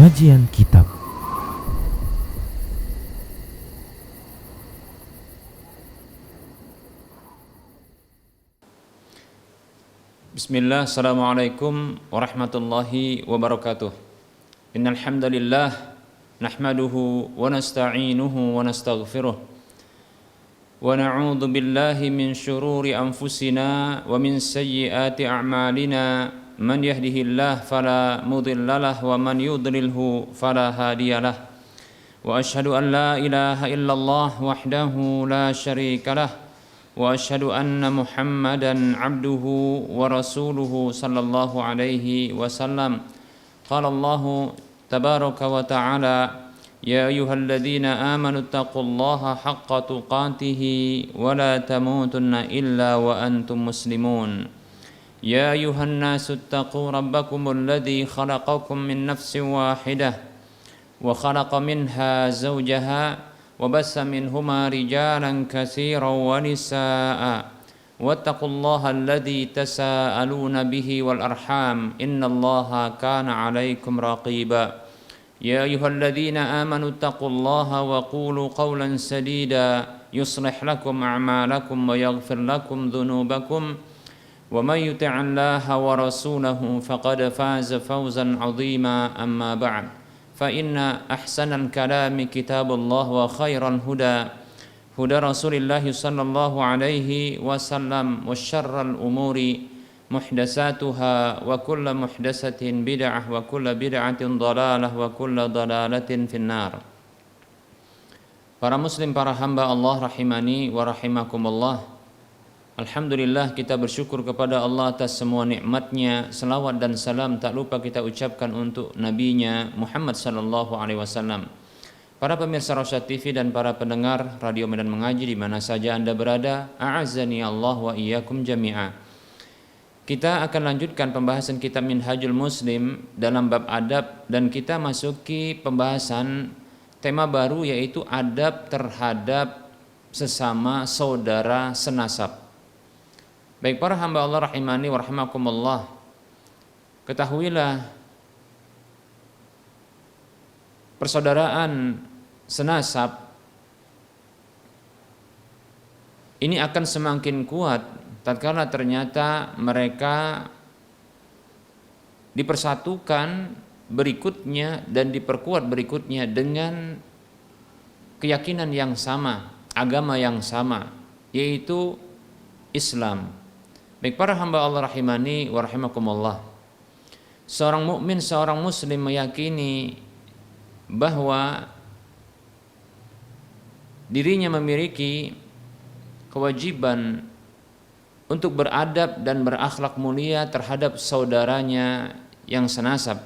Kajian Kitab. Bismillah, assalamualaikum warahmatullahi wabarakatuh. Innal hamdalillah nahmaduhu wa nasta'inuhu wa nastaghfiruh wa na'udzu billahi min shururi anfusina wa min sayyiati a'malina. Man yahdihillahu fala mudhillalah wa man yudlilhu fala hadiyalah. Wa asyhadu an la ilaha illallah wahdahu la syarikalah wa asyhadu anna Muhammadan abduhu wa rasuluhu sallallahu alaihi wasallam. Qala Allah tabaraka wa ta'ala, ya ayyuhalladzina amanu taqullaha haqqa tuqatih wa la tamutunna illa wa antum muslimun. Ya ayyuhan nasu taqu rabbakumul ladzi khalaqakum min nafsin wahidah wa khalaqa minha zawjaha wa bassa minhuma rijalan katsiran wa nisaa'a wattaqullaha alladzi tasaaluna bihi wal arham innallaha kana 'alaikum raqiba. Ya ayyuhalladzina amanu taqullaha wa qulu qawlan sadida yuslih lakum a'malakum wa yaghfir lakum dhunubakum wa may yuti'illaha wa rasulahu faqad faza fawzan 'azima. Amma ba'd, fa inna ahsanal kalami kitabullah wa khairal huda Rasulillah sallallahu alaihi wasallam wa syarral umuri muhdatsatuha wa kullu muhdatsatin bid'ah wa kullu bid'atin dhalalah wa kullu dhalalatin finnar. Para muslim, para hamba Allah rahimani wa rahimakumullah. Alhamdulillah, kita bersyukur kepada Allah atas semua nikmatnya. Selawat dan salam tak lupa kita ucapkan untuk nabinya Muhammad sallallahu alaihi wasallam. Para pemirsa Rosyad TV dan para pendengar Radio Medan Mengaji di mana saja Anda berada, a'azzani Allah wa iyyakum jami'a. Kita akan lanjutkan pembahasan kitab Minhajul Muslim dalam bab adab, dan kita masuki pembahasan tema baru, yaitu adab terhadap sesama saudara senasab. Baik para hamba Allah rahimani wa rahimakumullah, ketahuilah persaudaraan senasab ini akan semakin kuat tatkala ternyata mereka dipersatukan berikutnya dan diperkuat berikutnya dengan keyakinan yang sama, agama yang sama, yaitu Islam. Baik para hamba Allah rahimani wa rahimakumullah, seorang mukmin, seorang muslim meyakini bahwa dirinya memiliki kewajiban untuk beradab dan berakhlak mulia terhadap saudaranya yang senasab.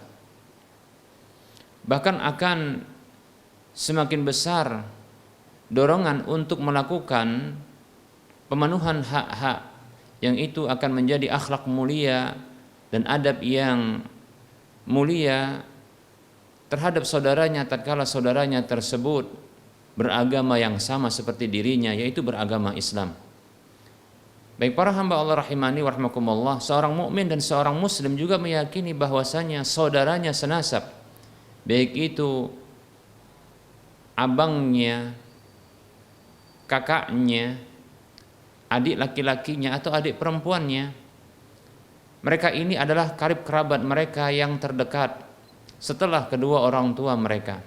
Bahkan akan semakin besar dorongan untuk melakukan pemenuhan hak-hak yang itu akan menjadi akhlak mulia dan adab yang mulia terhadap saudaranya tatkala saudaranya tersebut beragama yang sama seperti dirinya, yaitu beragama Islam. Baik para hamba Allah rahimani wa rahimakumullah, seorang mukmin dan seorang muslim juga meyakini bahwasanya saudaranya senasab, baik itu abangnya, kakaknya, adik laki-lakinya atau adik perempuannya, mereka ini adalah karib kerabat mereka yang terdekat setelah kedua orang tua mereka,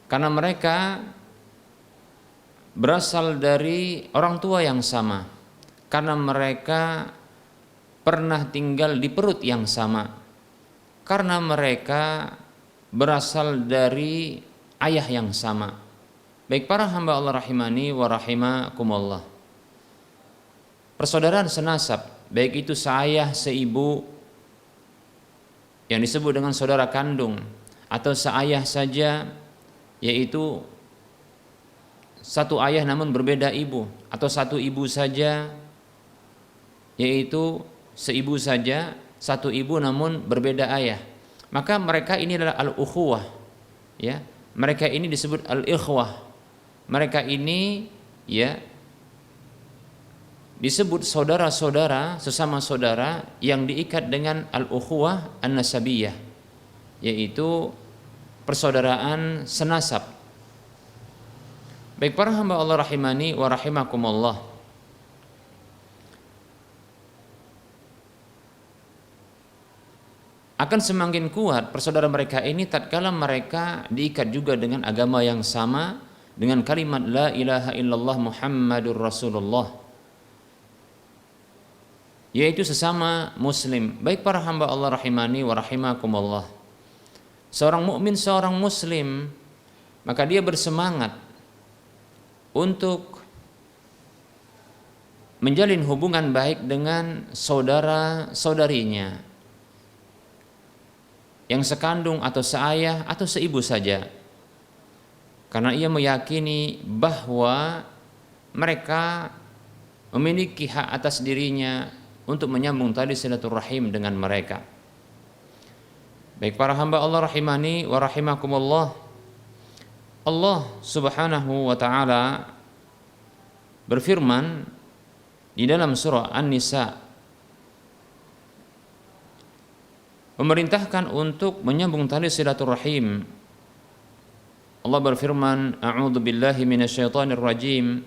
karena mereka berasal dari orang tua yang sama, karena mereka pernah tinggal di perut yang sama, karena mereka berasal dari ayah yang sama. Baik para hamba Allah rahimani wa rahimakumullah, persaudaraan senasab, baik itu seayah seibu yang disebut dengan saudara kandung, atau seayah saja yaitu satu ayah namun berbeda ibu, atau satu ibu saja yaitu seibu saja, satu ibu namun berbeda ayah, maka mereka ini adalah al-ukhuwah, ya. Mereka ini disebut al-ikhwah. Mereka ini ya disebut saudara-saudara, sesama saudara yang diikat dengan al-ukhuwah an-nasabiyah. yaitu persaudaraan senasab. Baik para hamba Allah rahimani wa rahimakumullah, akan semakin kuat persaudaraan mereka ini tatkala mereka diikat juga dengan agama yang sama, dengan kalimat la ilaha illallah Muhammadur Rasulullah, yaitu sesama muslim. Baik para hamba Allah rahimani wa rahimakumullah, seorang mukmin, seorang muslim, maka dia bersemangat untuk menjalin hubungan baik dengan saudara-saudarinya yang sekandung atau seayah atau seibu saja, karena ia meyakini bahwa mereka memiliki hak atas dirinya untuk menyambung tali silaturahim dengan mereka. Baik para hamba Allah rahimani wa rahimakumullah, Allah Subhanahu wa taala berfirman di dalam surah An-Nisa, memerintahkan untuk menyambung tali silaturahim. Allah berfirman, a'udzu billahi minasyaitonir rajim,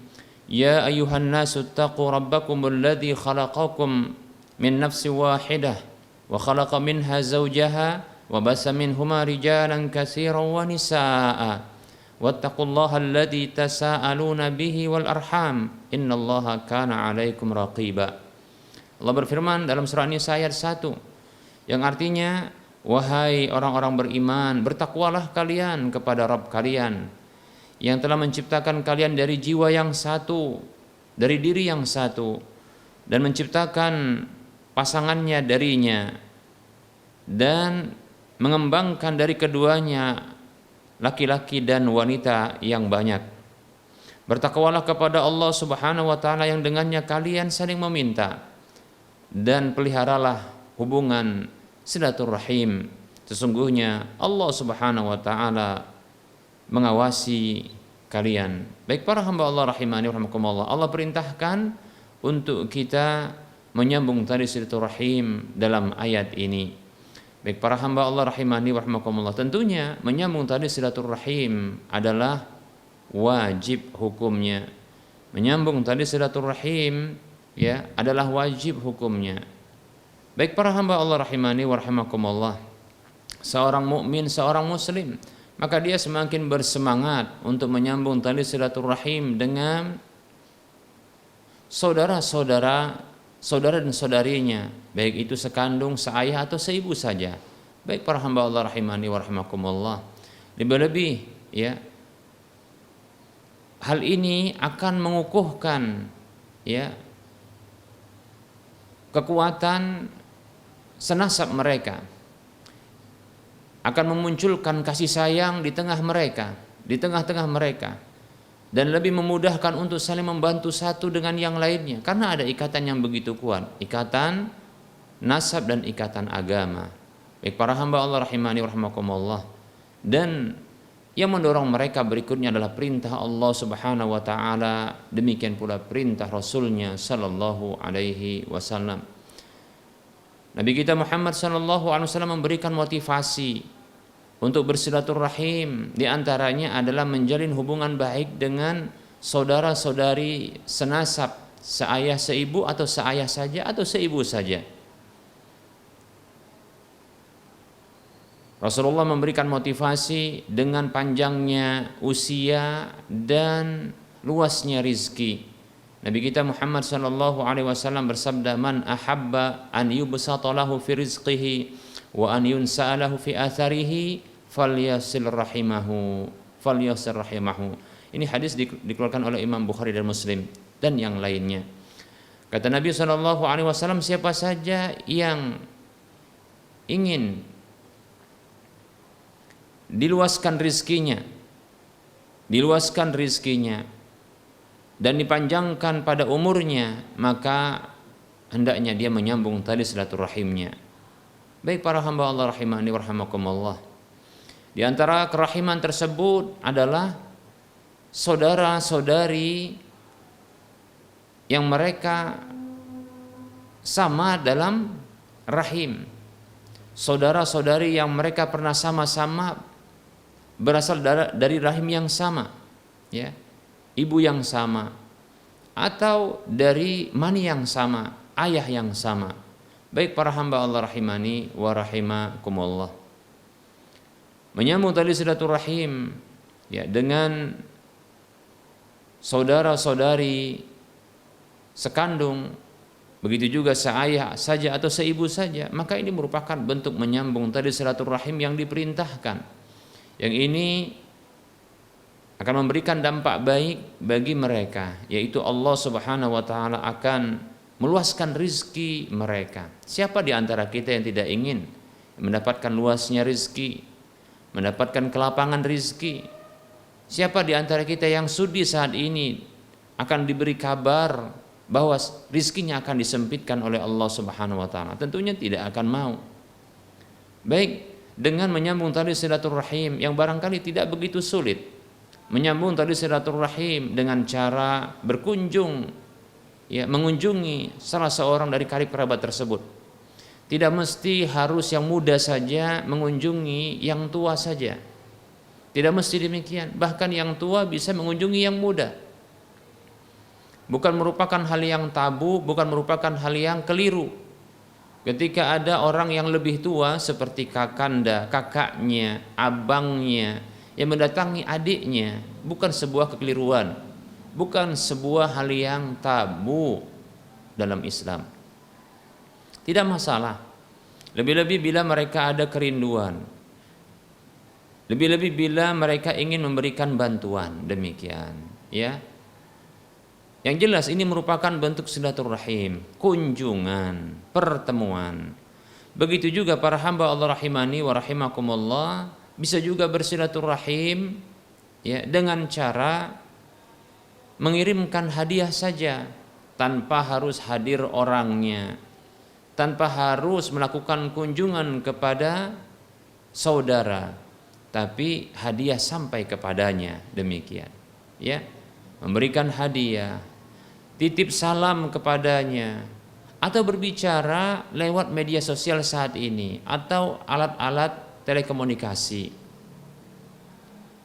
ya ayyuhan nasu taqu rabbakumul ladzi khalaqakum min nafsin wahidah wa khalaqa minha zawjaha wa basa minhuma rijalan katsiran wa nisaa'a wattaqullaha alladzi tasaaluna bihi wal arham innallaha kana 'alaikum raqiba. Allah berfirman dalam surah An-Nisa ayat 1 yang artinya, wahai orang-orang beriman, bertakwalah kalian kepada Rabb kalian yang telah menciptakan kalian dari jiwa yang satu, dari diri yang satu, dan menciptakan pasangannya darinya, dan mengembangkan dari keduanya laki-laki dan wanita yang banyak. Bertakwalah kepada Allah Subhanahu wa taala yang dengannya kalian saling meminta, dan peliharalah hubungan silaturahim. Sesungguhnya Allah Subhanahu wa taala mengawasi kalian. Baik para hamba Allah rahimani rahimakumullah, Allah perintahkan untuk kita menyambung tali silaturahim dalam ayat ini. Baik para hamba Allah rahimani rahimakumullah, tentunya menyambung tali silaturahim adalah wajib hukumnya. Menyambung tali silaturahim ya adalah wajib hukumnya. Baik para hamba Allah rahimani wa rahimakumullah, seorang mukmin, seorang muslim, maka dia semakin bersemangat untuk menyambung tali silaturahim dengan saudara-saudara, saudara dan saudarinya, baik itu sekandung, seayah atau seibu saja. Baik para hamba Allah rahimani wa rahimakumullah, lebih-lebih ya, hal ini akan mengukuhkan ya kekuatan senasab mereka, akan memunculkan kasih sayang di tengah mereka, di tengah-tengah mereka, dan lebih memudahkan untuk saling membantu satu dengan yang lainnya, karena ada ikatan yang begitu kuat, ikatan nasab dan ikatan agama. Baik para hamba Allah rahimani wa rahimakumullah, dan yang mendorong mereka berikutnya adalah perintah Allah Subhanahu wa taala, demikian pula perintah Rasulnya sallallahu alaihi wasallam. Nabi kita Muhammad sallallahu alaihi wasallam memberikan motivasi untuk bersilaturahim, di antaranya adalah menjalin hubungan baik dengan saudara-saudari senasab, seayah seibu atau seayah saja atau seibu saja. Rasulullah memberikan motivasi dengan panjangnya usia dan luasnya rizki. Nabi kita Muhammad sallallahu alaihi wasallam bersabda, man ahabba an yubsata lahu fi rizqihi wa an yunsa'a lahu fi atharihi falyasil rahimahu. Ini hadis dikeluarkan oleh Imam Bukhari dan Muslim dan yang lainnya. Kata Nabi sallallahu alaihi wasallam, siapa saja yang ingin diluaskan rizkinya dan dipanjangkan pada umurnya, maka hendaknya dia menyambung tali silaturahimnya. Baik para hamba Allah rahimani wa rahimakumullah, di antara kerahiman tersebut adalah saudara-saudari yang mereka sama dalam rahim, saudara-saudari yang mereka pernah sama-sama berasal dari rahim yang sama, ya, ibu yang sama, atau dari mani yang sama, ayah yang sama. Baik para hamba Allah rahimani wa rahimakumullah. Menyambung tali silaturahim, ya, dengan saudara-saudari sekandung, begitu juga seayah saja atau seibu saja, maka ini merupakan bentuk menyambung tali silaturahim yang diperintahkan. Yang ini akan memberikan dampak baik bagi mereka, yaitu Allah Subhanahu wa taala akan meluaskan rizki mereka. Siapa di antara kita yang tidak ingin mendapatkan luasnya rizki, mendapatkan kelapangan rizki? Siapa di antara kita yang sudi saat ini akan diberi kabar bahwa rizkinya akan disempitkan oleh Allah Subhanahu wa taala? Tentunya tidak akan mau. Baik, dengan menyambung tali silaturahim yang barangkali tidak begitu sulit. Menyambung tali silaturahim dengan cara berkunjung, ya, mengunjungi salah seorang dari karib kerabat tersebut. Tidak mesti harus yang muda saja mengunjungi yang tua saja. Tidak mesti demikian. Bahkan yang tua bisa mengunjungi yang muda. Bukan merupakan hal yang tabu, bukan merupakan hal yang keliru. Ketika ada orang yang lebih tua seperti kakanda, kakaknya, abangnya yang mendatangi adiknya, bukan sebuah kekeliruan, bukan sebuah hal yang tabu dalam Islam. Tidak masalah. Lebih-lebih bila mereka ada kerinduan. Lebih-lebih bila mereka ingin memberikan bantuan, demikian, ya. Yang jelas ini merupakan bentuk silaturahim, kunjungan, pertemuan. Begitu juga para hamba Allah rahimani wa rahimakumullah bisa juga bersilaturahim, ya, dengan cara mengirimkan hadiah saja tanpa harus hadir orangnya, tanpa harus melakukan kunjungan kepada saudara, tapi hadiah sampai kepadanya, demikian, ya, memberikan hadiah, titip salam kepadanya, atau berbicara lewat media sosial saat ini atau alat-alat telekomunikasi,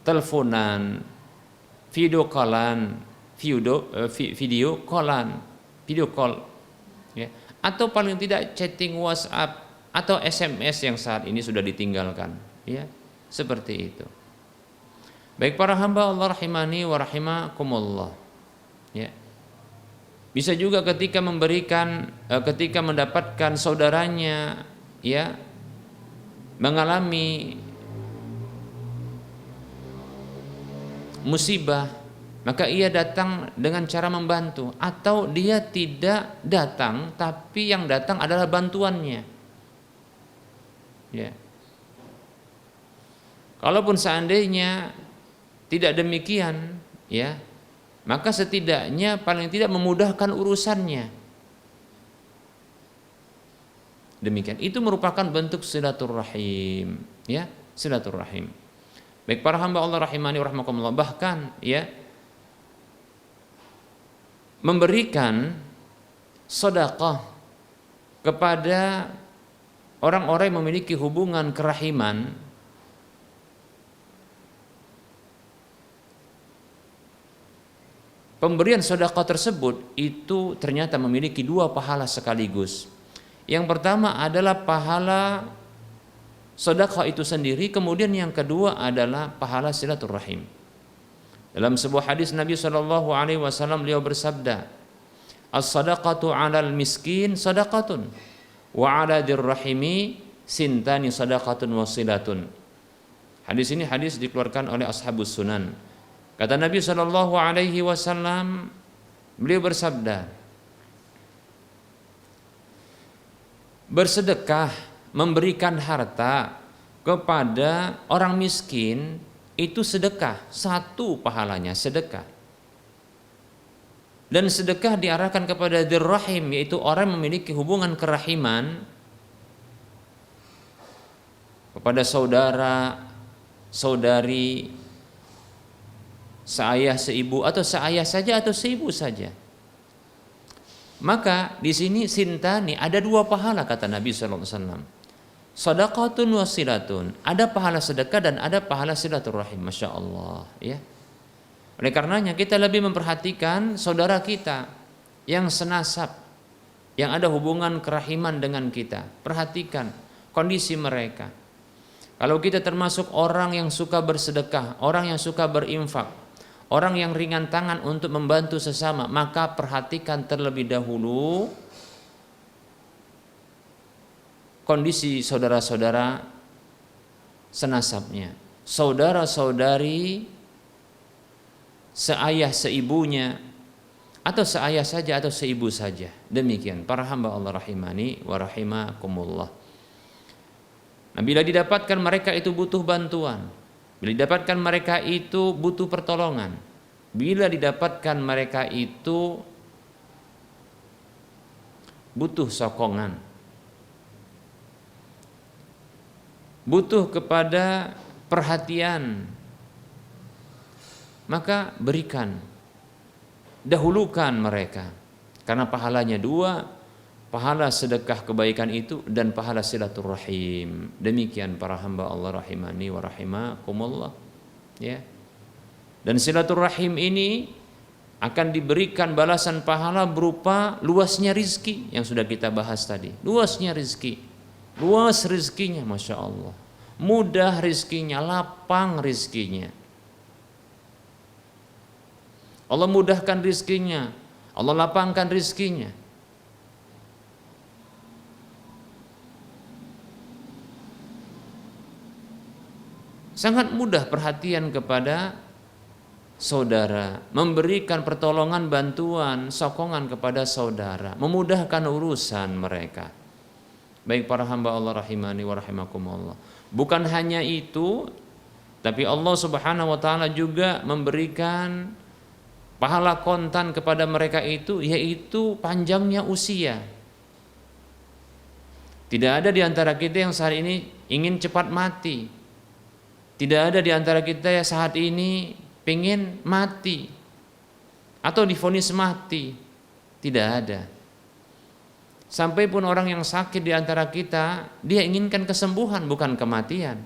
teleponan, video callan, video call, ya, atau paling tidak chatting WhatsApp atau SMS yang saat ini sudah ditinggalkan, ya. Seperti itu. Baik para hamba Allah rahimani wa rahimakumullah, ya. Bisa juga ketika ketika mendapatkan saudaranya, ya, mengalami musibah, maka ia datang dengan cara membantu, atau dia tidak datang tapi yang datang adalah bantuannya, ya. Kalaupun seandainya tidak demikian, ya, maka setidaknya paling tidak memudahkan urusannya. Demikian. Itu merupakan bentuk silaturahim, ya, silaturahim. Baik para hamba Allah rahimani wa rahimakumullah, bahkan, ya, memberikan sedekah kepada orang-orang yang memiliki hubungan kerahiman, pemberian sedekah tersebut itu ternyata memiliki dua pahala sekaligus. Yang pertama adalah pahala sedekah itu sendiri, kemudian yang kedua adalah pahala silaturahim. Dalam sebuah hadis Nabi SAW beliau bersabda, "As-sadaqatu 'alal miskin sadaqatun wa 'ala dirrahimi sintani sadaqatun wasilatun." Hadis ini hadis dikeluarkan oleh Ashabus Sunan. Kata Nabi SAW, beliau bersabda, bersedekah, memberikan harta kepada orang miskin itu sedekah, satu pahalanya sedekah. Dan sedekah diarahkan kepada dirrahim, yaitu orang yang memiliki hubungan kerahiman kepada saudara, saudari, seayah, seibu, atau seayah saja atau seibu saja. Maka di sini sintani ada dua pahala kata Nabi SAW. Shadaqatun wasilatun. Ada pahala sedekah dan ada pahala silaturahim. Masya Allah. Ya. Oleh karenanya kita lebih memperhatikan saudara kita yang senasab, yang ada hubungan kerahiman dengan kita. Perhatikan kondisi mereka. Kalau kita termasuk orang yang suka bersedekah, orang yang suka berinfak, orang yang ringan tangan untuk membantu sesama, maka perhatikan terlebih dahulu kondisi saudara-saudara senasabnya, saudara-saudari seayah seibunya, atau seayah saja atau seibu saja. Demikian para hamba Allah rahimani wa rahimakumullah. Nah, bila didapatkan mereka itu butuh bantuan, bila didapatkan mereka itu butuh pertolongan, bila didapatkan mereka itu butuh sokongan, butuh kepada perhatian, maka berikan, dahulukan mereka, karena pahalanya dua, pahala sedekah kebaikan itu dan pahala silaturahim. Demikian para hamba Allah rahimani wa rahimakumullah. Ya. Dan silaturahim ini akan diberikan balasan pahala berupa luasnya rizki yang sudah kita bahas tadi. Luasnya rizki. Luas rizkinya, Masya Allah. Mudah rizkinya, lapang rizkinya. Allah mudahkan rizkinya, Allah lapangkan rizkinya. Sangat mudah perhatian kepada saudara, memberikan pertolongan, bantuan, sokongan kepada saudara, memudahkan urusan mereka. Baik para hamba Allah rahimani wa rahimakumullah. Bukan hanya itu, tapi Allah Subhanahu wa taala juga memberikan pahala kontan kepada mereka itu, yaitu panjangnya usia. Tidak ada di antara kita yang saat ini ingin cepat mati. Tidak ada di antara kita yang saat ini pengen mati atau divonis mati. Tidak ada. Sampai pun orang yang sakit di antara kita, dia inginkan kesembuhan bukan kematian.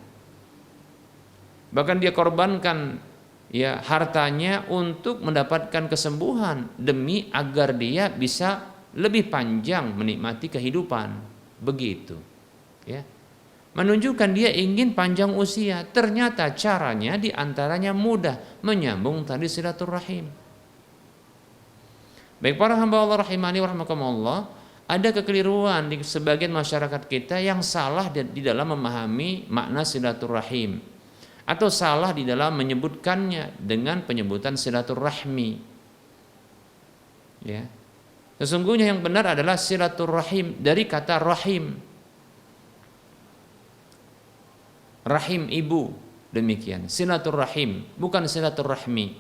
Bahkan dia korbankan ya hartanya untuk mendapatkan kesembuhan demi agar dia bisa lebih panjang menikmati kehidupan. Begitu. Ya. Menunjukkan dia ingin panjang usia. Ternyata caranya diantaranya mudah, menyambung tali silaturahim. Baik para hamba Allah rahimani wa rahimakumullah, ada kekeliruan di sebagian masyarakat kita yang salah di dalam memahami makna silaturahim, atau salah di dalam menyebutkannya dengan penyebutan silaturahmi. Ya. Sesungguhnya yang benar adalah silaturahim dari kata rahim. Rahim ibu, demikian. Silaturahim, bukan silaturahmi.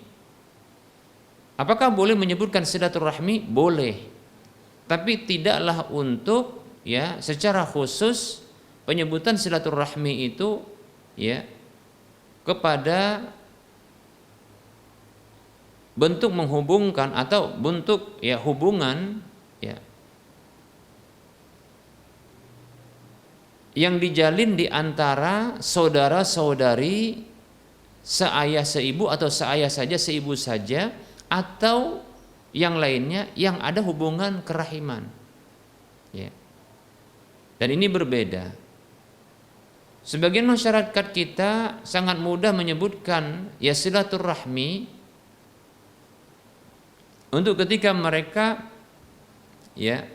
Apakah boleh menyebutkan silaturahmi? Boleh. Tapi tidaklah untuk ya secara khusus penyebutan silaturahmi itu ya kepada bentuk menghubungkan atau bentuk ya hubungan ya yang dijalin di antara saudara-saudari seayah seibu atau seayah saja seibu saja, atau yang lainnya yang ada hubungan kerahiman. Ya. Dan ini berbeda. Sebagian masyarakat kita sangat mudah menyebutkan ya silaturahmi untuk ketika mereka ya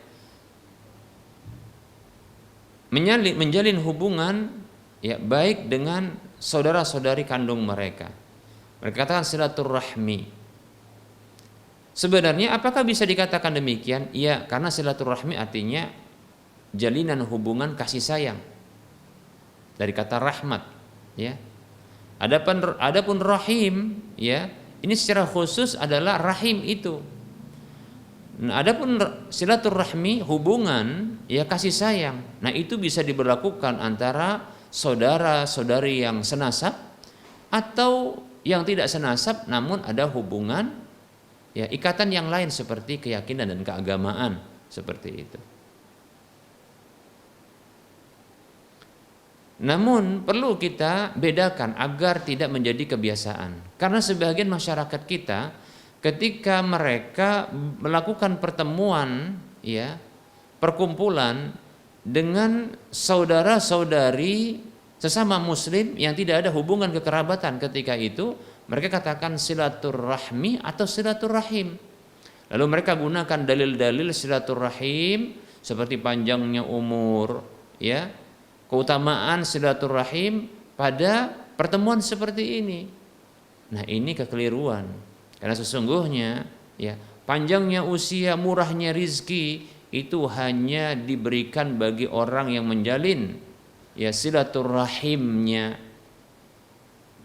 menjalin hubungan ya baik dengan saudara-saudari kandung mereka. Mereka katakan silaturahmi. Sebenarnya apakah bisa dikatakan demikian? Iya, karena silaturahmi artinya jalinan hubungan kasih sayang. Dari kata rahmat, ya. Adapun rahim, ya, ini secara khusus adalah rahim itu. Nah, adapun silaturahmi hubungan, ya kasih sayang. Nah, itu bisa diberlakukan antara saudara-saudari yang senasab atau yang tidak senasab namun ada hubungan ya ikatan yang lain seperti keyakinan dan keagamaan seperti itu. Namun perlu kita bedakan agar tidak menjadi kebiasaan. Karena sebagian masyarakat kita ketika mereka melakukan pertemuan, ya, perkumpulan dengan saudara-saudari sesama muslim yang tidak ada hubungan kekerabatan, ketika itu mereka katakan silaturahmi atau silaturahim. Lalu mereka gunakan dalil-dalil silaturahim seperti panjangnya umur, ya, keutamaan silaturahim pada pertemuan seperti ini. Nah, ini kekeliruan. Karena sesungguhnya, ya, panjangnya usia, murahnya rizki itu hanya diberikan bagi orang yang menjalin, ya, silaturahimnya,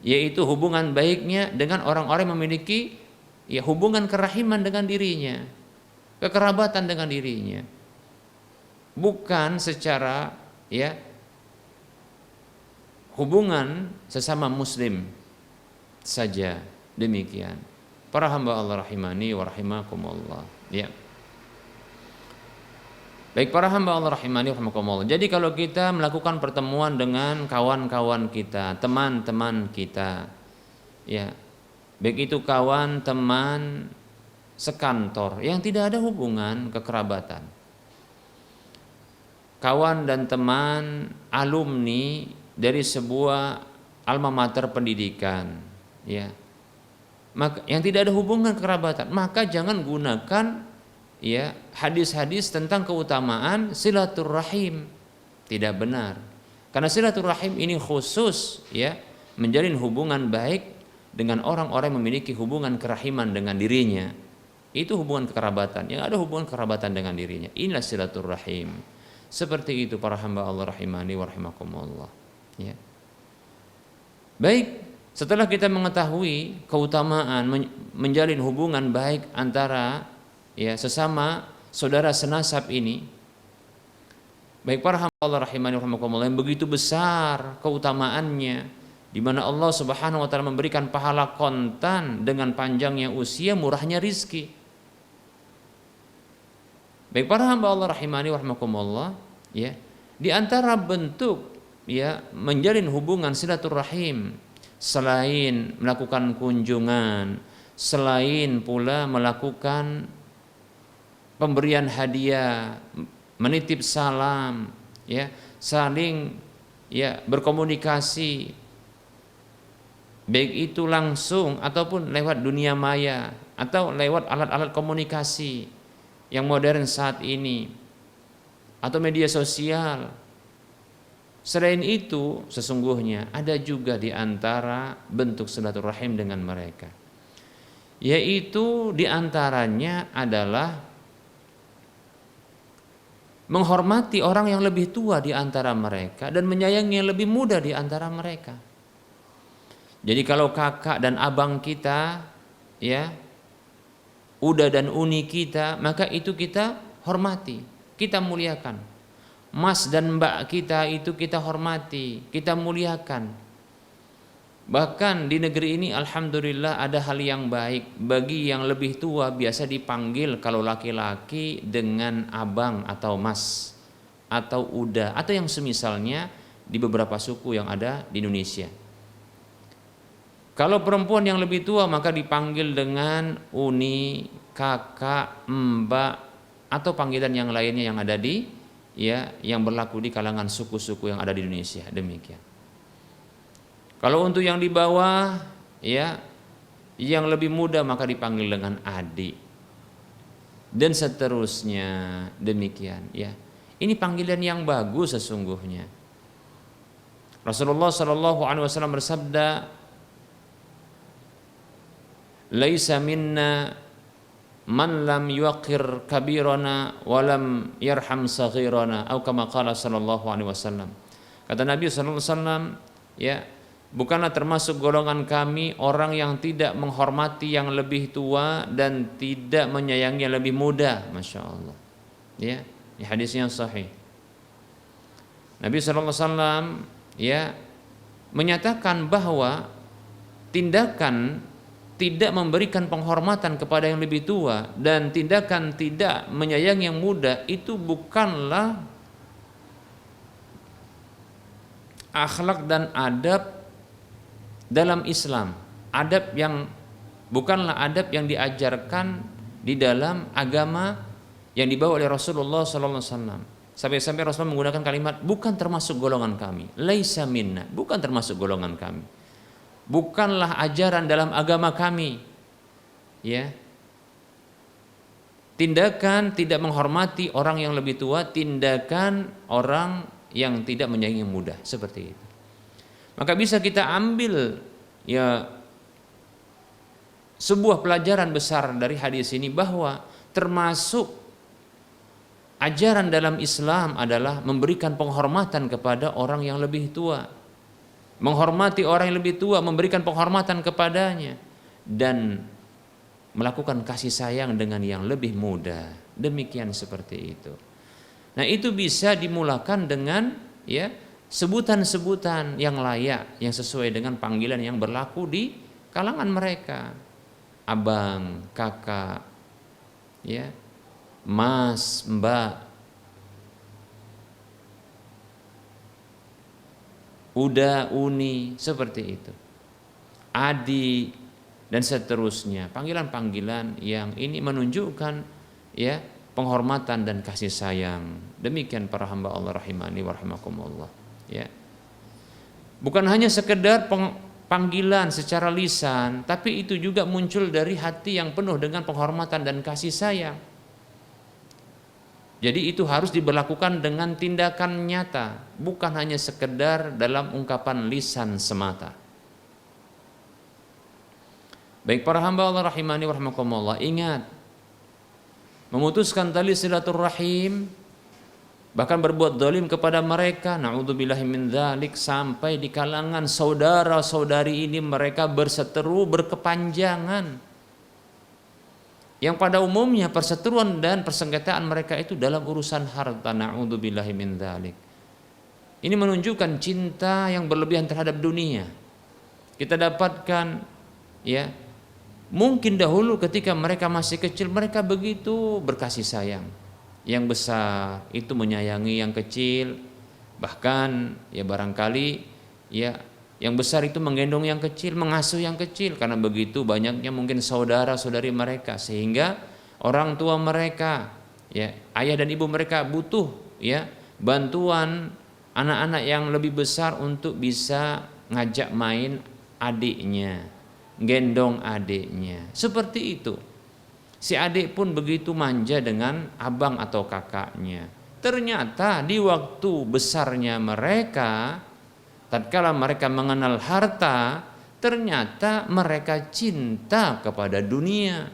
yaitu hubungan baiknya dengan orang-orang yang memiliki, ya, hubungan kerahiman dengan dirinya, kekerabatan dengan dirinya, bukan secara, ya, hubungan sesama muslim saja. Demikian para hamba Allah rahimani wa rahimakumullah, ya. Baik para hamba Allah rahimani wa rahimakumullah. Jadi kalau kita melakukan pertemuan dengan kawan-kawan kita, teman-teman kita, ya, baik itu kawan, teman, sekantor yang tidak ada hubungan kekerabatan, kawan dan teman alumni dari sebuah alma mater pendidikan, ya, maka yang tidak ada hubungan kerabatan, maka jangan gunakan, ya, hadis-hadis tentang keutamaan silaturahim. Tidak benar. Karena silaturahim ini khusus, ya, menjalin hubungan baik dengan orang-orang yang memiliki hubungan kerahiman dengan dirinya. Itu hubungan kekerabatan. Yang ada hubungan kerabatan dengan dirinya, inilah silaturahim. Seperti itu para hamba Allah rahimani wa rahimakumullah, ya. Baik, setelah kita mengetahui keutamaan menjalin hubungan baik antara, ya, sesama saudara senasab ini, baik para hamba Allah rahimani wa rahimakumullah, yang begitu besar keutamaannya, di mana Allah Subhanahu wa taala memberikan pahala kontan dengan panjangnya usia, murahnya rizki. Baik para hamba Allah rahimani wa rahimakumullah, ya, di antara bentuk, ya, menjalin hubungan silaturahim selain melakukan kunjungan, selain pula melakukan pemberian hadiah, menitip salam, ya, saling, ya, berkomunikasi, baik itu langsung ataupun lewat dunia maya atau lewat alat-alat komunikasi yang modern saat ini atau media sosial. Selain itu, sesungguhnya ada juga di antara bentuk silaturahim dengan mereka, yaitu di antaranya adalah menghormati orang yang lebih tua di antara mereka dan menyayangi yang lebih muda di antara mereka. Jadi kalau kakak dan abang kita, ya, uda dan uni kita, maka itu kita hormati, kita muliakan. Mas dan mbak kita itu kita hormati, kita muliakan. Bahkan di negeri ini alhamdulillah ada hal yang baik, bagi yang lebih tua biasa dipanggil kalau laki-laki dengan abang atau mas atau uda atau yang semisalnya di beberapa suku yang ada di Indonesia. Kalau perempuan yang lebih tua maka dipanggil dengan uni, kakak, mbak atau panggilan yang lainnya yang ada di, ya, yang berlaku di kalangan suku-suku yang ada di Indonesia. Demikian. Kalau untuk yang di bawah, ya, yang lebih muda maka dipanggil dengan adik dan seterusnya. Demikian, ya. Ini panggilan yang bagus sesungguhnya. Rasulullah Shallallahu Alaihi Wasallam bersabda, "Laisa minna man lam yuqir kabirana walam yarham saghirana," atau kama qala sallallahu alaihi wasallam. Kata Nabi sallallahu alaihi wasallam, ya, bukanlah termasuk golongan kami orang yang tidak menghormati yang lebih tua dan tidak menyayangi yang lebih muda. Masya Allah, ya, ini hadis yang sahih. Nabi sallallahu alaihi wasallam, ya, menyatakan bahwa tindakan tidak memberikan penghormatan kepada yang lebih tua dan tindakan tidak menyayangi yang muda itu bukanlah akhlak dan adab dalam Islam. Adab yang bukanlah adab yang diajarkan di dalam agama yang dibawa oleh Rasulullah SAW. Sampai-sampai Rasulullah menggunakan kalimat bukan termasuk golongan kami, laisa minna, bukan termasuk golongan kami, bukanlah ajaran dalam agama kami. Ya, tindakan tidak menghormati orang yang lebih tua, tindakan orang yang tidak menyayangi yang muda, seperti itu. Maka bisa kita ambil ya sebuah pelajaran besar dari hadis ini, bahwa termasuk ajaran dalam Islam adalah memberikan penghormatan kepada orang yang lebih tua, menghormati orang yang lebih tua, memberikan penghormatan kepadanya, dan melakukan kasih sayang dengan yang lebih muda. Demikian, seperti itu. Nah, itu bisa dimulakan dengan ya sebutan-sebutan yang layak, yang sesuai dengan panggilan yang berlaku di kalangan mereka. Abang, kakak, ya, mas, mbak, uda, uni, seperti itu, adik, dan seterusnya. Panggilan-panggilan yang ini menunjukkan ya penghormatan dan kasih sayang. Demikian para hamba Allah rahimani wa rahimakumullah. Ya, bukan hanya sekedar panggilan secara lisan, tapi itu juga muncul dari hati yang penuh dengan penghormatan dan kasih sayang. Jadi itu harus diberlakukan dengan tindakan nyata, bukan hanya sekedar dalam ungkapan lisan semata. Baik para hamba Allah rahimani wa rahimakumullah, ingat, memutuskan tali silaturahim, bahkan berbuat zalim kepada mereka, na'udzubillahi min dzalik, sampai di kalangan saudara-saudari ini mereka berseteru berkepanjangan. Yang pada umumnya perseteruan dan persengketaan mereka itu dalam urusan harta, na'udzubillahi min dzalik. Ini menunjukkan cinta yang berlebihan terhadap dunia. Kita dapatkan ya, mungkin dahulu ketika mereka masih kecil mereka begitu berkasih sayang. Yang besar itu menyayangi yang kecil, bahkan ya barangkali ya yang besar itu menggendong yang kecil, mengasuh yang kecil, karena begitu banyaknya mungkin saudara-saudari mereka, sehingga orang tua mereka ya, ayah dan ibu mereka butuh ya bantuan anak-anak yang lebih besar untuk bisa ngajak main adiknya, gendong adiknya, seperti itu. Si adik pun begitu manja dengan abang atau kakaknya. Ternyata di waktu besarnya mereka, tatkala mereka mengenal harta, ternyata mereka cinta kepada dunia.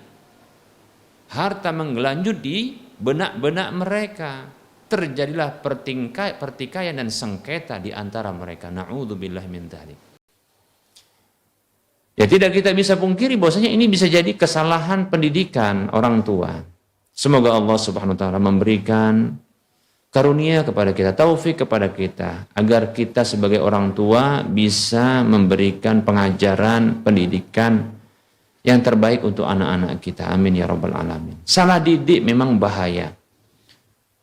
Harta menggelanjut di benak-benak mereka. Terjadilah pertikaian dan sengketa di antara mereka. Na'udzubillah min dzalik. Ya, tidak kita bisa pungkiri bahwasanya ini bisa jadi kesalahan pendidikan orang tua. Semoga Allah Subhanahu wa taala memberikan karunia kepada kita, taufik kepada kita, agar kita sebagai orang tua bisa memberikan pengajaran, pendidikan yang terbaik untuk anak-anak kita. Amin ya rabbal alamin. Salah didik memang bahaya.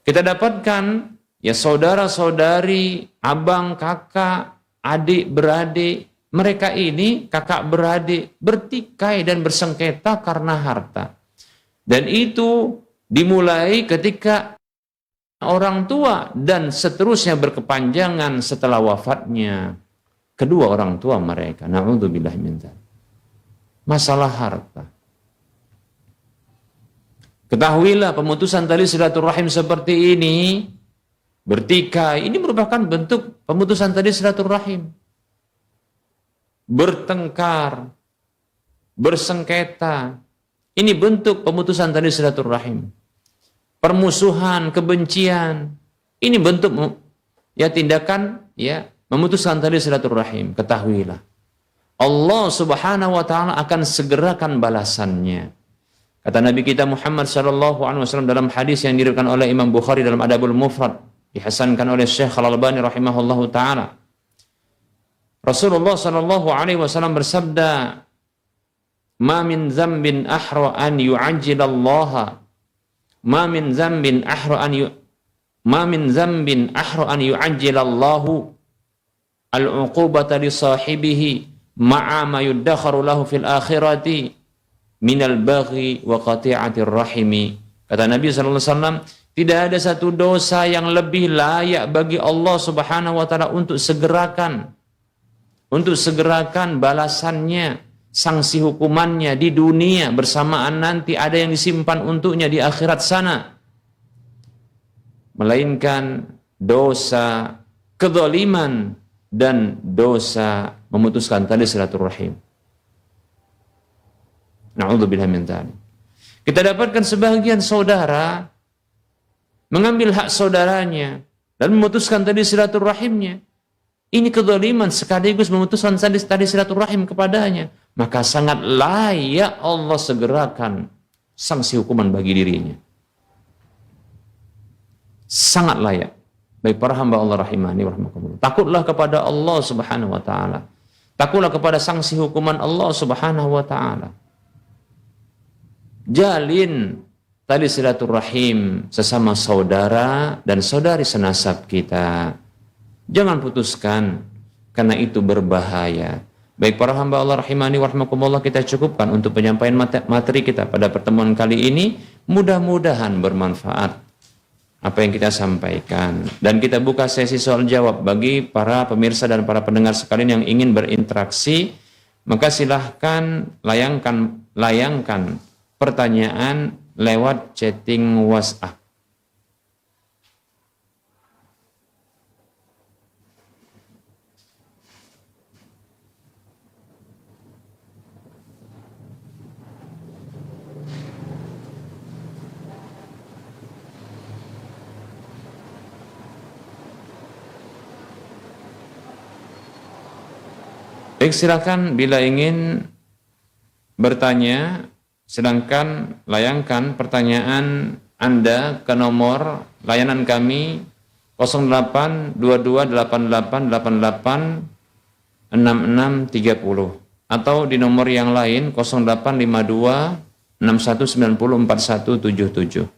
Kita dapatkan ya saudara-saudari, abang, kakak, adik, beradik, mereka ini kakak beradik bertikai dan bersengketa karena harta. Dan itu dimulai ketika orang tua dan seterusnya berkepanjangan setelah wafatnya kedua orang tua mereka. Na'udzubillah min dzalik. Masalah harta. Ketahuilah pemutusan tali silaturahim seperti ini, bertikai, ini merupakan bentuk pemutusan tali silaturahim. Bertengkar, bersengketa, ini bentuk pemutusan tali silaturahim. Permusuhan, kebencian, ini bentuk ya tindakan ya memutuskan tali silaturahim. Ketahuilah, Allah Subhanahu wa taala akan segerakan balasannya. Kata Nabi kita Muhammad sallallahu alaihi wasallam dalam hadis yang diriwayatkan oleh Imam Bukhari dalam Adabul Mufrad, dihasankan oleh Syekh Al-Albani rahimahullahu taala. Rasulullah sallallahu alaihi wasallam bersabda, "Ma min dzambin ahra an yu'ajjilallaha ma min dzambin ahra an yu'ajjilallahu al-uqubata li sahibihi ma'a ma yuddakharu lahu fil akhirati minal baghi wa qati'atir rahimi. Kata Nabi sallallahu alaihi wasallam, tidak ada satu dosa yang lebih layak bagi Allah Subhanahu wa taala untuk segerakan balasannya, sanksi hukumannya di dunia, bersamaan nanti ada yang disimpan untuknya di akhirat sana, melainkan dosa kezaliman dan dosa memutuskan tali silaturahim. Na'udzubillah min dzalik. Kita dapatkan sebagian saudara mengambil hak saudaranya dan memutuskan tali silaturahimnya. Ini kezaliman sekaligus memutuskan tali silaturahim kepadanya. Maka sangat layak Allah segerakan sanksi hukuman bagi dirinya. Sangat layak. Baik para hamba Allah rahimani wa rahmakumullah. Takutlah kepada Allah Subhanahu wa taala. Takutlah kepada sanksi hukuman Allah Subhanahu wa taala. Jalin tali silaturahim sesama saudara dan saudari senasab kita. Jangan putuskan, karena itu berbahaya. Baik para hamba Allah rahimani wa rahmakumullah, kita cukupkan untuk penyampaian materi kita pada pertemuan kali ini. Mudah-mudahan bermanfaat apa yang kita sampaikan. Dan kita buka sesi soal jawab bagi para pemirsa dan para pendengar sekalian yang ingin berinteraksi. Maka silahkan layangkan pertanyaan lewat chatting WhatsApp. Baik, silakan bila ingin bertanya, sedangkan layangkan pertanyaan Anda ke nomor layanan kami 0828886630 atau di nomor yang lain 085261904177.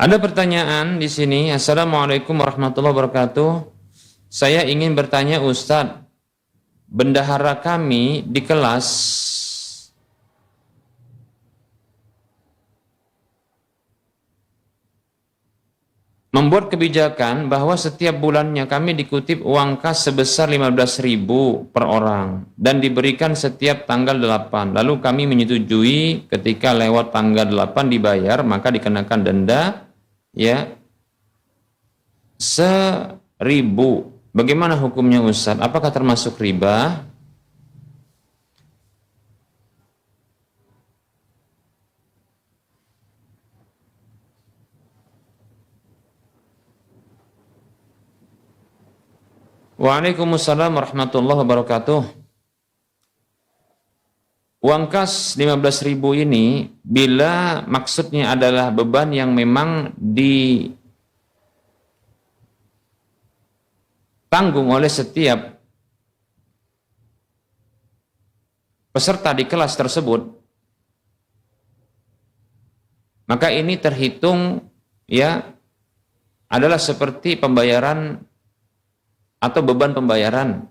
Ada pertanyaan di sini. Assalamualaikum warahmatullahi wabarakatuh. Saya ingin bertanya Ustadz, bendahara kami di kelas membuat kebijakan bahwa setiap bulannya kami dikutip uang kas sebesar 15.000 per orang dan diberikan setiap tanggal 8. Lalu kami menyetujui ketika lewat tanggal 8 dibayar maka dikenakan denda 1.000. Bagaimana hukumnya Ustaz? Apakah termasuk riba? Waalaikumsalam warahmatullahi wabarakatuh. Uang kas 15.000 ini bila maksudnya adalah beban yang memang ditanggung oleh setiap peserta di kelas tersebut, maka ini terhitung adalah seperti pembayaran atau beban pembayaran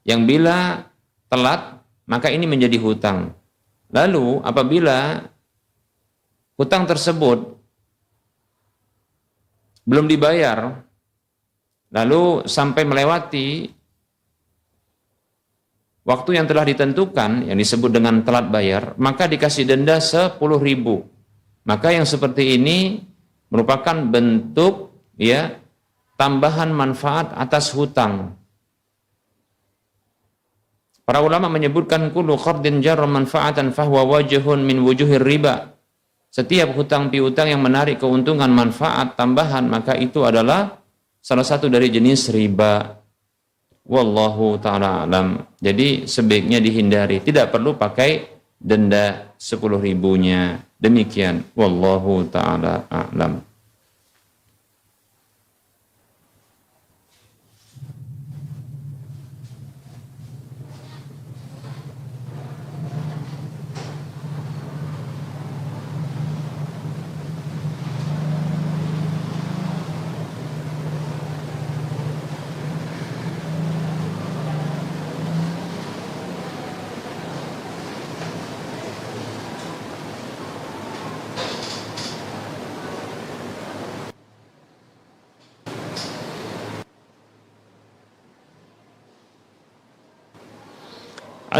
yang bila telat maka ini menjadi hutang. Lalu apabila hutang tersebut belum dibayar lalu sampai melewati waktu yang telah ditentukan yang disebut dengan telat bayar, maka dikasih denda 10.000. Maka yang seperti ini merupakan bentuk tambahan manfaat atas hutang. Para ulama menyebutkan kullu qardin jarra manfaatan fahuwa wajhun min wujuhir riba. Setiap hutang piutang yang menarik keuntungan manfaat tambahan maka itu adalah salah satu dari jenis riba. Wallahu ta'ala alam. Jadi sebaiknya dihindari, tidak perlu pakai denda 10.000-nya. Demikian wallahu ta'ala a'lam.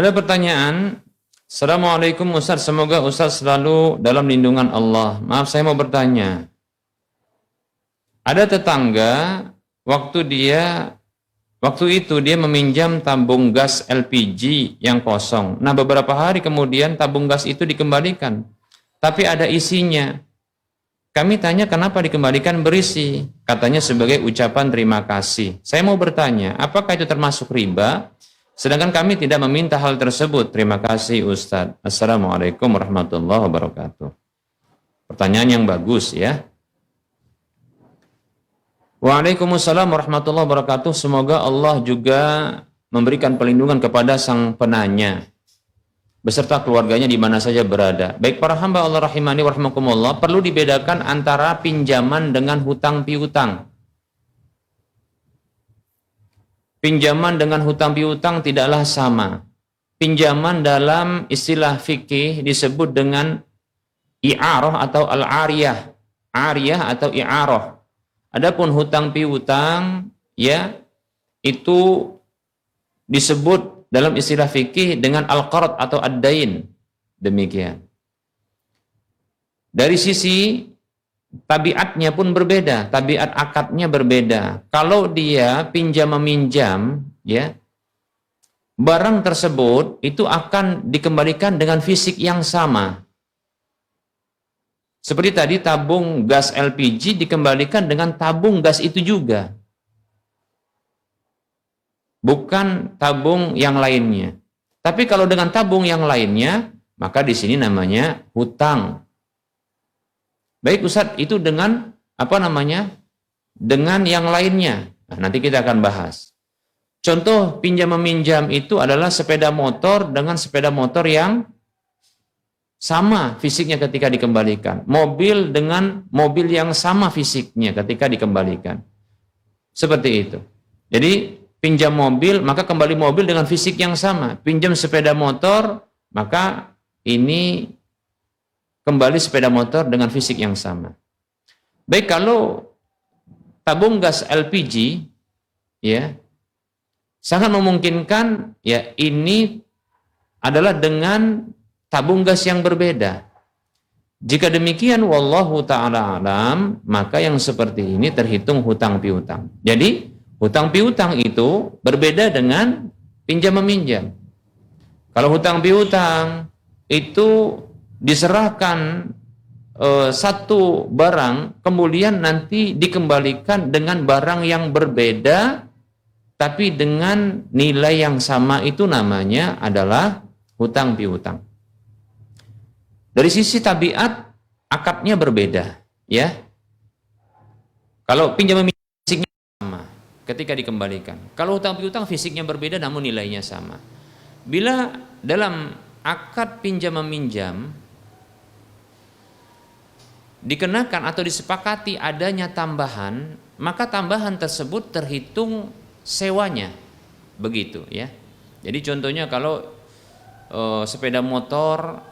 Ada pertanyaan. Assalamualaikum Ustaz, semoga Ustaz selalu dalam lindungan Allah. Maaf, saya mau bertanya. Ada tetangga waktu itu dia meminjam tabung gas LPG yang kosong. Nah, beberapa hari kemudian tabung gas itu dikembalikan, tapi ada isinya. Kami tanya kenapa dikembalikan berisi. Katanya sebagai ucapan terima kasih. Saya mau bertanya, apakah itu termasuk riba? Sedangkan kami tidak meminta hal tersebut. Terima kasih Ustadz. Assalamualaikum warahmatullahi wabarakatuh. Pertanyaan yang bagus ya. Waalaikumsalam warahmatullahi wabarakatuh. Semoga Allah juga memberikan perlindungan kepada sang penanya beserta keluarganya di mana saja berada. Baik para hamba Allah rahimani wa rahimakumullah, perlu dibedakan antara pinjaman dengan hutang piutang. Pinjaman dengan hutang piutang tidaklah sama. Pinjaman dalam istilah fikih disebut dengan i'arah atau al-ariyah. Ariyah atau i'arah. Adapun hutang piutang ya itu disebut dalam istilah fikih dengan al-qard atau ad-dain. Demikian. Dari sisi tabiatnya pun berbeda, tabiat akadnya berbeda. Kalau dia pinjam meminjam, ya, barang tersebut itu akan dikembalikan dengan fisik yang sama. Seperti tadi tabung gas LPG dikembalikan dengan tabung gas itu juga. Bukan tabung yang lainnya. Tapi kalau dengan tabung yang lainnya, maka di sini namanya hutang. Baik Ustadz, itu dengan apa namanya? Dengan yang lainnya. Nah, nanti kita akan bahas. Contoh pinjam meminjam itu adalah sepeda motor dengan sepeda motor yang sama fisiknya ketika dikembalikan. Mobil dengan mobil yang sama fisiknya ketika dikembalikan. Seperti itu. Jadi pinjam mobil, maka kembali mobil dengan fisik yang sama. Pinjam sepeda motor, maka ini kembali sepeda motor dengan fisik yang sama. Baik, kalau tabung gas LPG ya sangat memungkinkan ya ini adalah dengan tabung gas yang berbeda. Jika demikian wallahu taala alam, maka yang seperti ini terhitung hutang piutang. Jadi hutang piutang itu berbeda dengan pinjam meminjam. Kalau hutang piutang itu diserahkan satu barang, kemudian nanti dikembalikan dengan barang yang berbeda, tapi dengan nilai yang sama, itu namanya adalah hutang piutang. Dari sisi tabiat, akadnya berbeda, ya. Kalau pinjam meminjam fisiknya sama, ketika dikembalikan. Kalau hutang piutang fisiknya berbeda, namun nilainya sama. Bila dalam akad pinjam meminjam dikenakan atau disepakati adanya tambahan, maka tambahan tersebut terhitung sewanya, begitu ya. Jadi contohnya kalau sepeda motor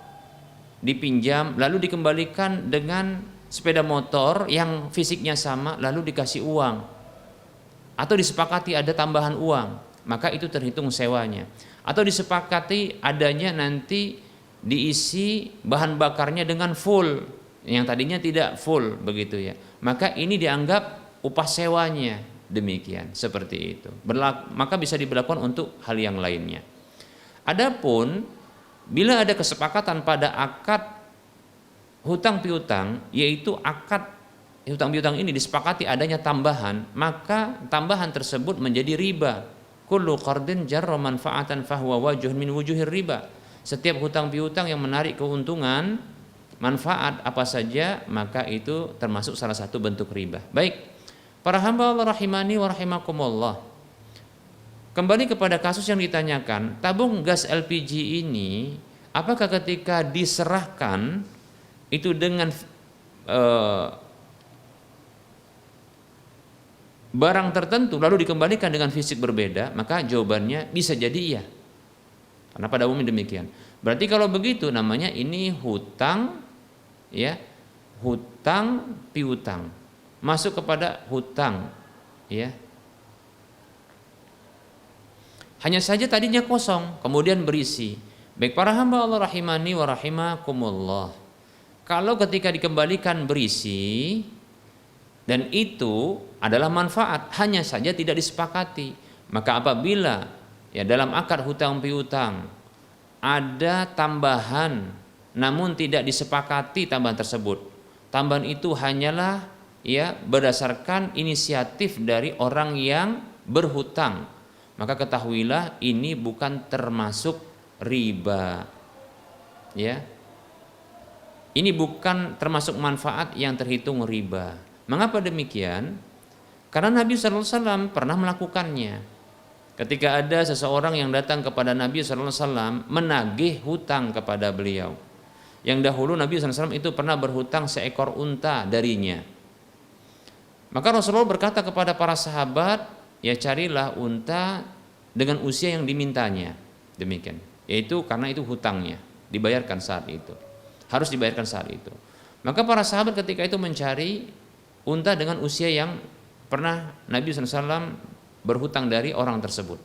dipinjam lalu dikembalikan dengan sepeda motor yang fisiknya sama lalu dikasih uang atau disepakati ada tambahan uang, maka itu terhitung sewanya. Atau disepakati adanya nanti diisi bahan bakarnya dengan full, yang tadinya tidak full, begitu ya, maka ini dianggap upah sewanya. Demikian, seperti itu. Maka bisa diberlakukan untuk hal yang lainnya. Adapun bila ada kesepakatan pada akad hutang piutang, yaitu akad hutang piutang ini disepakati adanya tambahan, maka tambahan tersebut menjadi riba. Kullu qardin jarra manfaatan fahuwa wajhun min wujuhir riba. Setiap hutang piutang yang menarik keuntungan, manfaat apa saja, maka itu termasuk salah satu bentuk riba. Baik, para hamba Allah rahimani wa rahimakumullah. Kembali kepada kasus yang ditanyakan, tabung gas LPG ini apakah ketika diserahkan itu dengan barang tertentu lalu dikembalikan dengan fisik berbeda, maka jawabannya bisa jadi iya. Karena pada umumnya demikian. Berarti kalau begitu namanya ini hutang, ya, hutang piutang, masuk kepada hutang, ya. Hanya saja tadinya kosong, kemudian berisi. Baik para hamba Allah rahimani wa rahimakumullah. Kalau ketika dikembalikan berisi dan itu adalah manfaat, hanya saja tidak disepakati, maka apabila ya dalam akad hutang piutang ada tambahan namun tidak disepakati tambahan tersebut, tambahan itu hanyalah ya berdasarkan inisiatif dari orang yang berhutang, maka ketahuilah ini bukan termasuk riba. Ya. Ini bukan termasuk manfaat yang terhitung riba. Mengapa demikian? Karena Nabi sallallahu alaihi wasallam pernah melakukannya. Ketika ada seseorang yang datang kepada Nabi sallallahu alaihi wasallam menagih hutang kepada beliau. Yang dahulu Nabi sallallahu alaihi wasallam itu pernah berhutang seekor unta darinya. Maka Rasulullah berkata kepada para sahabat, ya carilah unta dengan usia yang dimintanya. Demikian. Yaitu karena itu hutangnya, dibayarkan saat itu. Harus dibayarkan saat itu. Maka para sahabat ketika itu mencari unta dengan usia yang pernah Nabi SAW berhutang dari orang tersebut.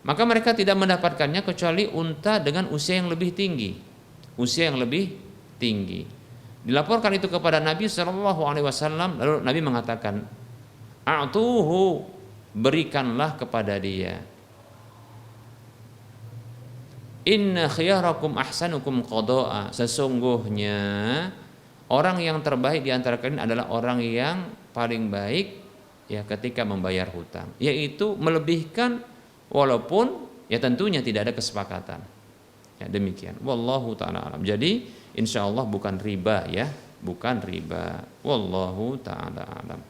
Maka mereka tidak mendapatkannya kecuali unta dengan usia yang lebih tinggi. Usia yang lebih tinggi. Dilaporkan itu kepada Nabi SAW, lalu Nabi mengatakan, "A'tuhu, berikanlah kepada dia. Inna khiyarakum ahsanukum qada'a." Sesungguhnya orang yang terbaik di antara kalian adalah orang yang paling baik ya ketika membayar hutang, yaitu melebihkan walaupun ya tentunya tidak ada kesepakatan. Ya demikian. Wallahu taala alam. Jadi insyaallah bukan riba ya, bukan riba. Wallahu taala alam.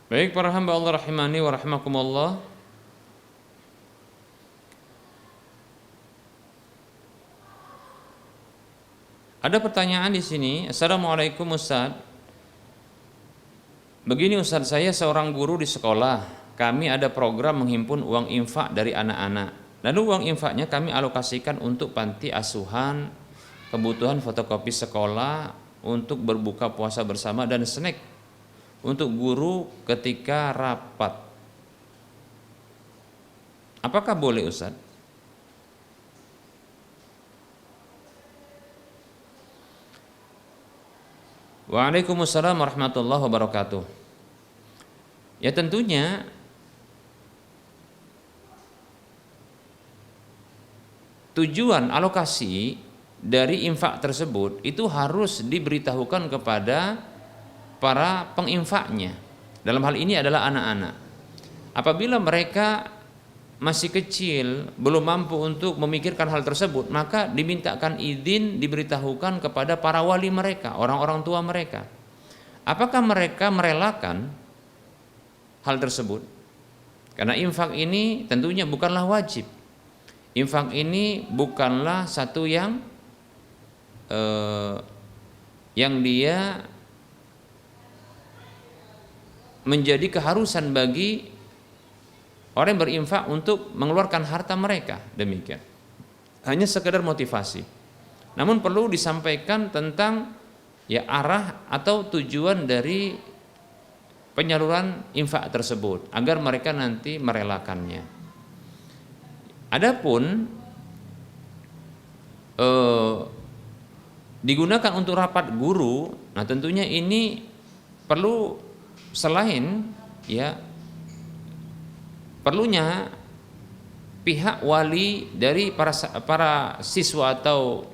Baik para hamba Allah rahimani wa rahimakumullah. Ada pertanyaan di sini. Assalamualaikum Ustaz. Begini Ustaz, saya seorang guru di sekolah. Kami ada program menghimpun uang infak dari anak-anak. Lalu uang infaknya kami alokasikan untuk panti asuhan, kebutuhan fotokopi sekolah, untuk berbuka puasa bersama dan snack untuk guru ketika rapat. Apakah boleh Ustaz? Waalaikumsalam warahmatullahi wabarakatuh. Ya tentunya tujuan alokasi dari infak tersebut itu harus diberitahukan kepada para penginfaknya. Dalam hal ini adalah anak-anak. Apabila mereka masih kecil, belum mampu untuk memikirkan hal tersebut, maka dimintakan izin, diberitahukan kepada para wali mereka, orang-orang tua mereka. Apakah mereka merelakan hal tersebut? Karena infak ini tentunya bukanlah wajib. Infak ini bukanlah satu yang dia menjadi keharusan bagi orang yang berinfak untuk mengeluarkan harta mereka. Demikian. Hanya sekedar motivasi. Namun perlu disampaikan tentang ya arah atau tujuan dari penyaluran infak tersebut agar mereka nanti merelakannya. Adapun eh, digunakan untuk rapat guru, nah tentunya ini perlu selain ya perlunya pihak wali dari para siswa atau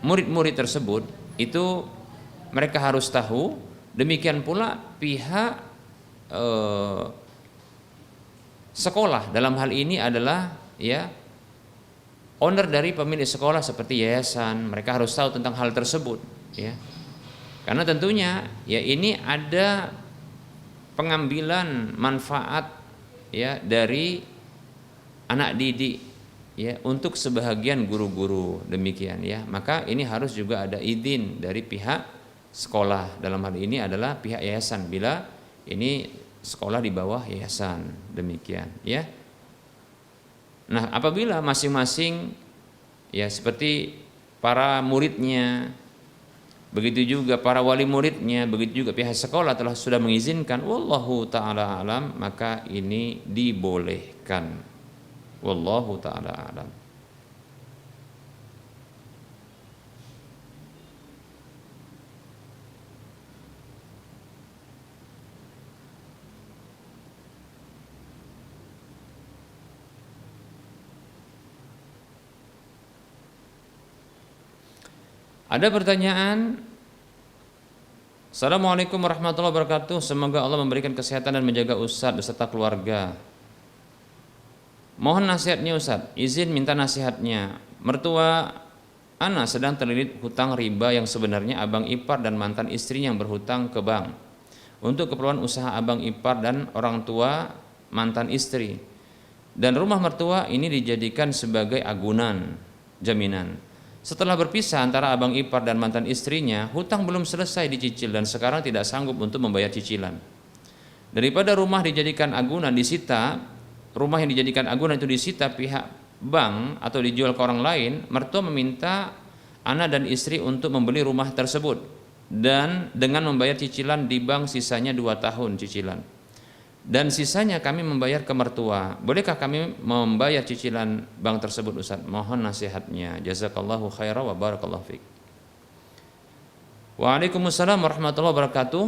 murid-murid tersebut itu mereka harus tahu, demikian pula pihak sekolah dalam hal ini adalah ya owner dari pemilik sekolah seperti yayasan, mereka harus tahu tentang hal tersebut ya. Karena tentunya ya ini ada pengambilan manfaat ya dari anak didik ya untuk sebahagian guru-guru demikian ya. Maka ini harus juga ada izin dari pihak sekolah, dalam hal ini adalah pihak yayasan bila ini sekolah di bawah yayasan demikian ya. Nah, apabila masing-masing ya seperti para muridnya, begitu juga para wali muridnya, begitu juga pihak sekolah sudah mengizinkan, wallahu taala alam, maka ini dibolehkan. Wallahu taala alam. Ada pertanyaan. Assalamualaikum warahmatullahi wabarakatuh. Semoga Allah memberikan kesehatan dan menjaga Ustadz beserta keluarga. Mohon nasihatnya Ustadz. Izin minta nasihatnya. Mertua ana sedang terlilit hutang riba yang sebenarnya abang ipar dan mantan istrinya yang berhutang ke bank untuk keperluan usaha abang ipar dan orang tua mantan istri. Dan rumah mertua ini dijadikan sebagai agunan jaminan. Setelah berpisah antara abang ipar dan mantan istrinya, hutang belum selesai dicicil dan sekarang tidak sanggup untuk membayar cicilan. Daripada rumah dijadikan agunan disita, rumah yang dijadikan agunan itu disita pihak bank atau dijual ke orang lain, mertua meminta anak dan istri untuk membeli rumah tersebut dan dengan membayar cicilan di bank sisanya 2 tahun cicilan. Dan sisanya kami membayar ke mertua. Bolehkah kami membayar cicilan bank tersebut Ustaz? Mohon nasihatnya. Jazakallahu khairan wa barakallahu fiik. Waalaikumsalam warahmatullahi wabarakatuh.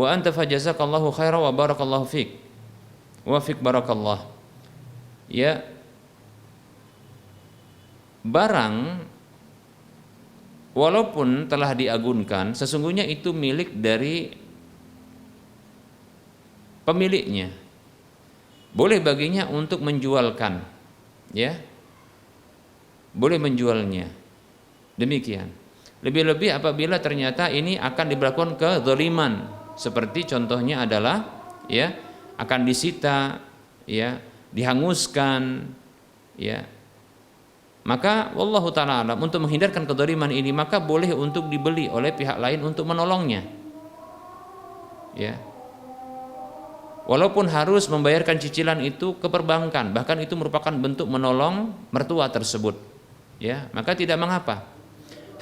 Wa anta fa jazakallahu khairan wa barakallahu fiik. Wa fiik barakallah. Ya. Barang walaupun telah diagunkan, sesungguhnya itu milik dari pemiliknya. Boleh baginya untuk menjualkan, ya, boleh menjualnya. Demikian. Lebih-lebih apabila ternyata ini akan diberlakukan kezaliman, seperti contohnya adalah, ya, akan disita, ya, dihanguskan, ya. Maka wallahu ta'ala alam, untuk menghindarkan kezaliman ini maka boleh untuk dibeli oleh pihak lain untuk menolongnya, ya. Walaupun harus membayarkan cicilan itu ke perbankan, bahkan itu merupakan bentuk menolong mertua tersebut, ya, maka tidak mengapa.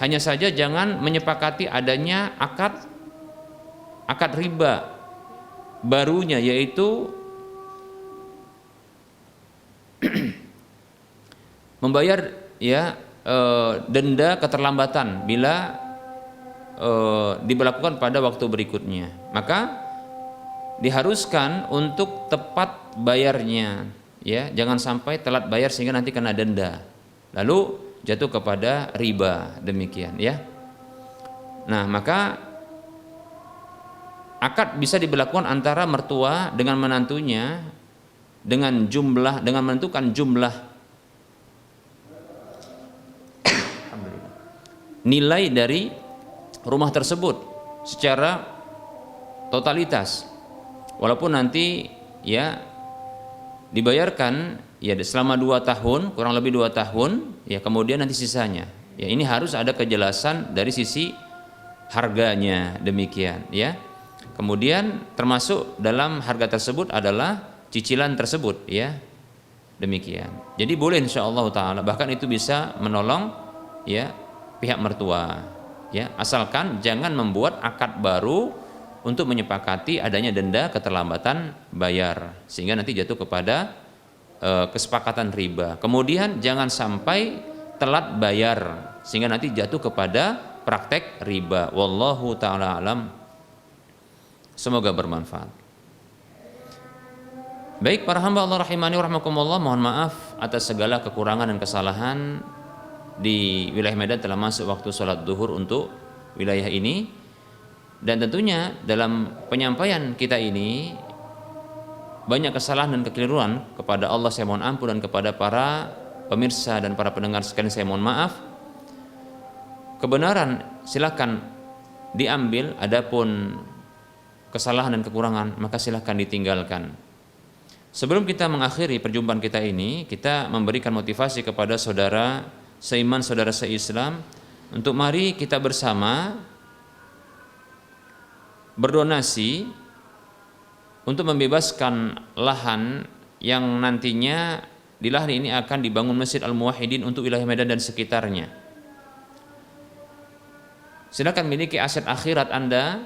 Hanya saja jangan menyepakati adanya akad riba barunya, yaitu membayar, ya, denda keterlambatan bila diberlakukan pada waktu berikutnya. Maka diharuskan untuk tepat bayarnya, ya, jangan sampai telat bayar sehingga nanti kena denda lalu jatuh kepada riba, demikian, ya. Nah, maka akad bisa diberlakukan antara mertua dengan menantunya dengan menentukan jumlah nilai dari rumah tersebut secara totalitas. Walaupun nanti, ya, dibayarkan, ya, selama 2 tahun, kurang lebih 2 tahun, ya, kemudian nanti sisanya. Ya, ini harus ada kejelasan dari sisi harganya, demikian, ya. Kemudian termasuk dalam harga tersebut adalah cicilan tersebut, ya. Demikian. Jadi boleh insyaallah taala, bahkan itu bisa menolong, ya, pihak mertua, ya, asalkan jangan membuat akad baru untuk menyepakati adanya denda keterlambatan bayar sehingga nanti jatuh kepada kesepakatan riba. Kemudian jangan sampai telat bayar sehingga nanti jatuh kepada praktek riba. Wallahu taala alam. Semoga bermanfaat. Baik para hamba Allah rahimani wa rahmakumullah, mohon maaf atas segala kekurangan dan kesalahan di wilayah Medan telah masuk waktu sholat duhur untuk wilayah ini, dan tentunya dalam penyampaian kita ini banyak kesalahan dan kekeliruan. Kepada Allah saya mohon ampun, dan kepada para pemirsa dan para pendengar sekalian saya mohon maaf. Kebenaran silakan diambil, adapun kesalahan dan kekurangan maka silakan ditinggalkan. Sebelum kita mengakhiri perjumpaan kita ini, kita memberikan motivasi kepada saudara seiman, saudara seislam, untuk mari kita bersama berdonasi untuk membebaskan lahan yang nantinya di lahan ini akan dibangun Masjid Al-Muwahhidin untuk wilayah Medan dan sekitarnya. Silakan miliki aset akhirat Anda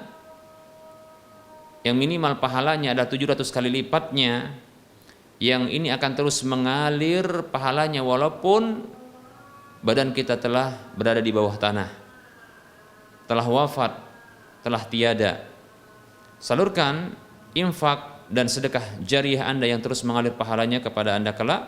yang minimal pahalanya ada 700 kali lipatnya, yang ini akan terus mengalir pahalanya walaupun badan kita telah berada di bawah tanah, telah wafat, telah tiada. Salurkan infak dan sedekah jariah Anda yang terus mengalir pahalanya kepada Anda kelak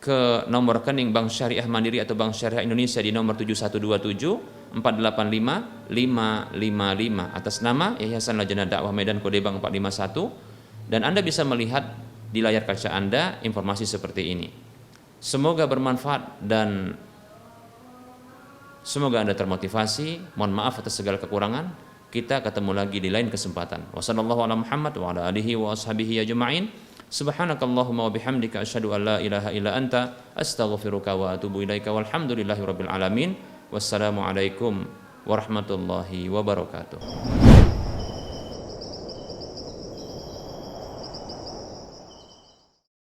ke nomor rekening Bank Syariah Mandiri atau Bank Syariah Indonesia di nomor 7127 485 555 atas nama Yayasan Lajnah Dakwah Medan kode bank 451, dan Anda bisa melihat di layar kaca Anda informasi seperti ini. Semoga bermanfaat dan semoga Anda termotivasi. Mohon maaf atas segala kekurangan. Kita ketemu lagi di lain kesempatan. Wassallallahu ala Muhammad wa ala alihi wa ashabihi ajma'in. Subhanakallahumma wa bihamdika asyhadu an la ilaha illa anta astaghfiruka wa atubu ilaika walhamdulillahi rabbil alamin. Wassalamualaikum warahmatullahi wabarakatuh.